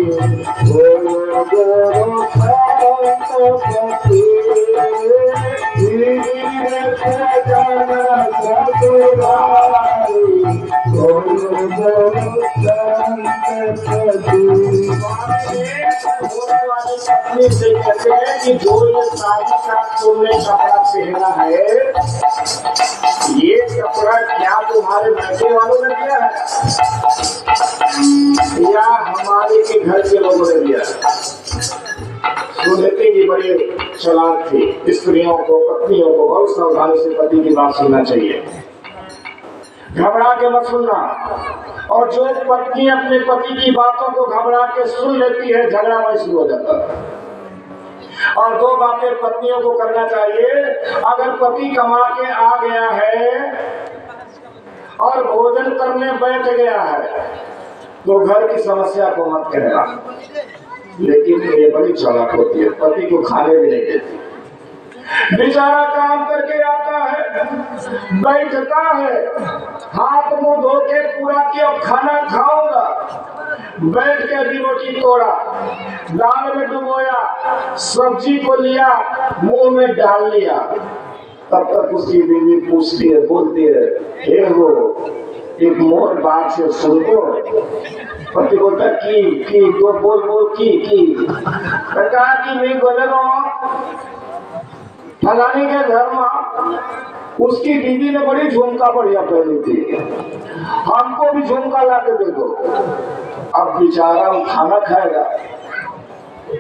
बोलो बोलो संतपति तीरथ जाना ससुरारी बोलो बोलो संतपति। पत्नी से कहते हैं कि जो ये शादी का तुमने कपड़ा पहना है, ये कपड़ा क्या तुम्हारे बेटे वालों ने दिया है या हमारे के घर के लोगों ने दिया? सुनती जी बड़े चालाक थी। स्त्रियों को, पत्नियों को बहुत सावधानी से पति की बात सुनना चाहिए, घबरा के मत सुनना। और जो पत्नी अपने पति की बातों को घबरा के सुन लेती है, झगड़ा वही शुरू हो जाता है। और दो बातें पत्नियों को करना चाहिए। अगर पति कमा के आ गया है और भोजन करने बैठ गया है तो घर की समस्या को मत कहना, लेकिन ये बड़ी चालाक होती है, पति को खाने भी नहीं देती। बेचारा काम करके आता है, बैठता है, हाथ मुंह धो के पूरा किया खाना खाऊंगा, बैठ के अभी रोटी तोड़ा, दाल में डुबोया, सब्जी को लिया, मुंह में डाल लिया, तब तक उसकी बीवी पूछती है, बोलती है, हे हो एक मोर बात से सुन लो। पति बोलता की तो बोल की कहा कि मैं बोले फलाने के घर में उसकी बीवी ने बड़ी झुमका बढ़िया पहनी थी, हमको भी झुमका ला के दे दो। अब बेचारा वो खाना खाएगा,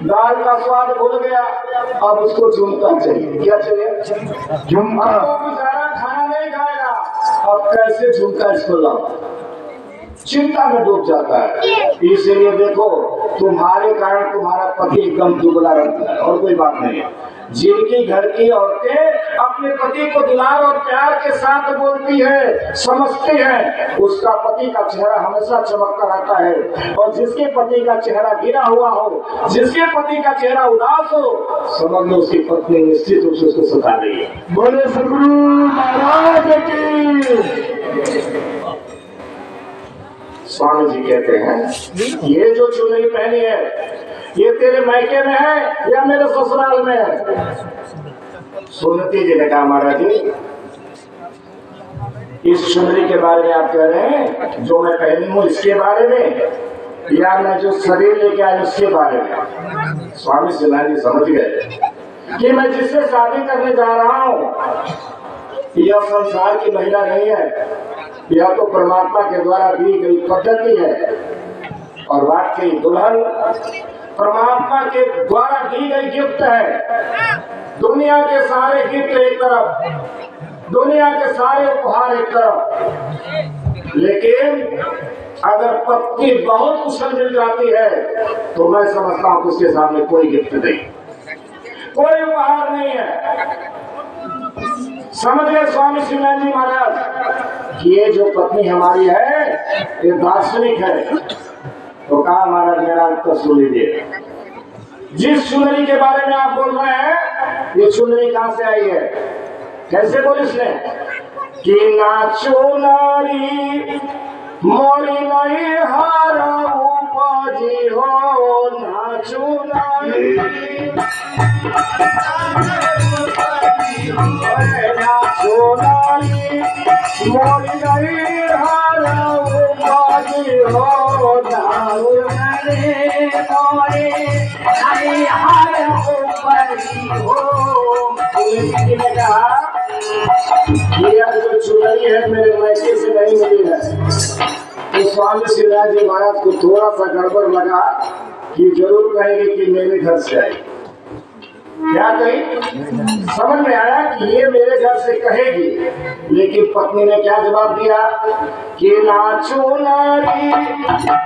दाल का स्वाद भूल गया, अब उसको झुमका चाहिए। क्या चाहिए? झुमका। वो बेचारा खाना नहीं खाएगा, अब कैसे झुमका इसको लाओ? चिंता में डूब जाता है। इसीलिए देखो, तुम्हारे कारण तुम्हारा पति एकदम दुबला रहता है और कोई बात नहीं है। जिनकी घर की औरतें अपने पति को दुलार और प्यार के साथ बोलती है, समझती है, उसका पति का चेहरा हमेशा चमकता रहता है। और जिसके पति का चेहरा गिरा हुआ हो, जिसके पति का चेहरा उदास हो, समझ लो उसकी पत्नी निश्चित रूप से उसको सता रही है। बोले सदगुरु महाराज की। स्वामी जी कहते हैं, ये जो चुनरी पहनी है ये तेरे मैके में है या मेरे ससुराल में है? सुनती जी ने कहा, महाराज जी इस चुनरी के बारे में आप कह रहे हैं जो मैं पहनी हूँ इसके बारे में, या मैं जो शरीर लेके आया उसके बारे में? स्वामी शिवानंद जी समझ गए कि मैं जिससे शादी करने जा रहा हूँ यह संसार की महिला नहीं है, यह तो परमात्मा के द्वारा दी गई पद्धति है। और वाकई दुल्हन परमात्मा के द्वारा दी गई गिफ्ट है। दुनिया के सारे गिफ्ट एक तरफ, दुनिया के सारे उपहार एक तरफ, लेकिन अगर पत्नी बहुत कुशल मिल जाती है तो मैं समझता हूं उसके सामने कोई गिफ्ट नहीं, कोई उपहार नहीं है। समझ गए स्वामी शिवानंद जी महाराज? ये जो पत्नी हमारी है ये दार्शनिक है। तो कहा, महाराज मेरा उत्तर सुन लीजिए, जिस चुनरी के बारे में आप बोल रहे हैं ये चुनरी कहां से आई है? कैसे बोली इसने कि ना चुनरी मोरी नहीं हारा उपजी हो, ना चुनरी ना चुनरी मोरी नहीं हारा उपजी हो, ना मोरी नहीं हारा उपजी हो। ये जो चुनरी है मेरे मैके से नहीं मिली है। तो स्वामी शिवराज जी महाराज को थोड़ा सा गड़बड़ लगा कि जरूर कहेंगे कि मेरे घर से आई। क्या कही? समझ में आया कि ये मेरे घर से कहेगी, लेकिन पत्नी ने क्या जवाब दिया कि ना चुनरी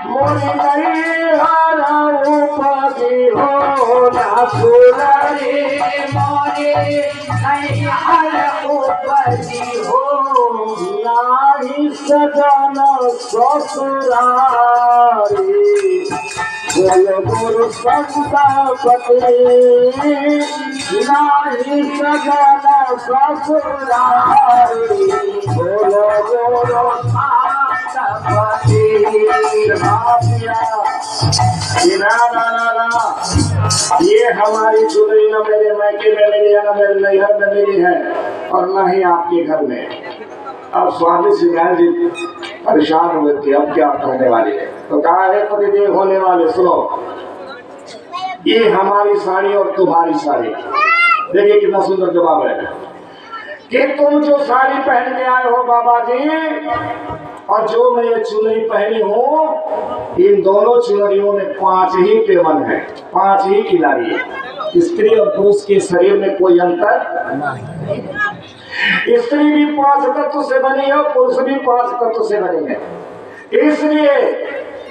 मोरी नहीं हारा उपजी हो, ना चुनरी मोरी नहीं हारा उपजी हो, ना ही सजना ससुरारी बोलो गुरु संतपति, नाही सजना ससुरारी बोलो गुरु संतपति। ना, ये हमारी चुनरी न मेरे मायके में मिली है, न मेरे नैहर में मिली है, और न ही आपके घर में। अब स्वामी श्रीनाथ जी परेशान हुए थे, अब क्या कहने वाले हैं। तो कहा है पतिदेव होने वाले, सुनो, ये हमारी साड़ी और तुम्हारी साड़ी। देखिए कितना सुंदर जवाब है कि तुम जो साड़ी पहन के आए हो बाबा जी, और जो मैं ये चुनरी पहनी हूँ, इन दोनों चुनरियों में 5 ही पेवन है, 5 ही किनारी है। स्त्री और पुरुष के शरीर में कोई अंतर नहीं। स्त्री भी 5 तत्व से बनी है, पुरुष भी 5 तत्व से बनी है। इसलिए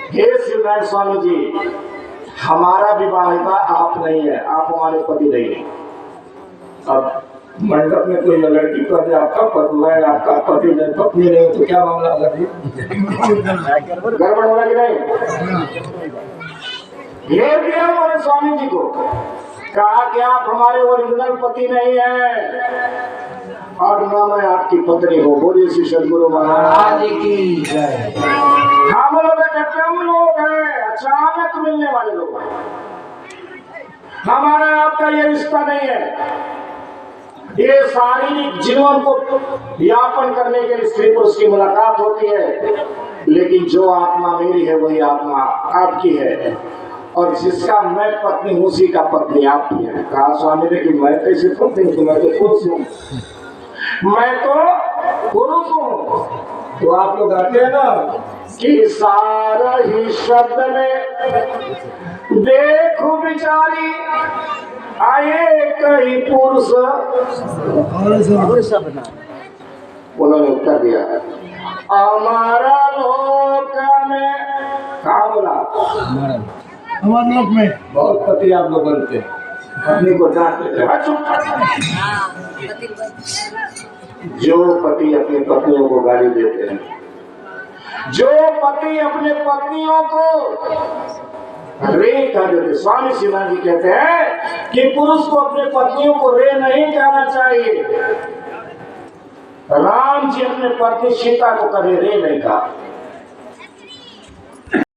हे श्रीनारायण स्वामी जी, हमारा विवाहिता आप नहीं है, आप हमारे पति नहीं है। अब मंडप में कोई लड़की कर दे आपका पति है, आपका पति नहीं, पत्नी नहीं, तो क्या मामला होगा? गड़बड़ होगा कि नहीं? घेर दिया उन्होंने स्वामी जी को, कहा कि आप हमारे ओरिजिनल पति नहीं है और ना मैं आपकी पत्नी हो। बोलिए श्री सद्गुरु महाराज की जय। हम लोग कम लोग हैं, अचानक मिलने वाले लोग हैं, हमारा आपका ये रिश्ता नहीं है। ये शारीरिक जीवन को यापन करने के लिए स्त्री पुरुष की मुलाकात होती है, लेकिन जो आत्मा मेरी है वही आत्मा आपकी है, और जिसका मैं पत्नी हूँ उसी का पत्नी आपकी है। कहा स्वामी ने कि मैं कैसे पत्नी हूँ? मैं तो पुरुष हूँ, मैं तो पुरुष हूँ। तो आप लोग आते हैं ना कि सारा ही शब्द में देखो बिचारी आए कई पुरुष, उन्होंने उत्तर दिया हमारा लोक में। कहा बोला? हमारे लोक में बहुत पति आप लोग बनते हैं, पत्नी को डांट लेते हैं। जो पति अपनी पत्नियों को गाली देते हैं, जो पति अपने पत्नियों को रे कह देते, स्वामी श्रीनाथ जी कहते हैं कि पुरुष को अपने पत्नियों को रे नहीं कहना चाहिए। राम जी अपने पत्नी सीता को कभी रे नहीं कहा।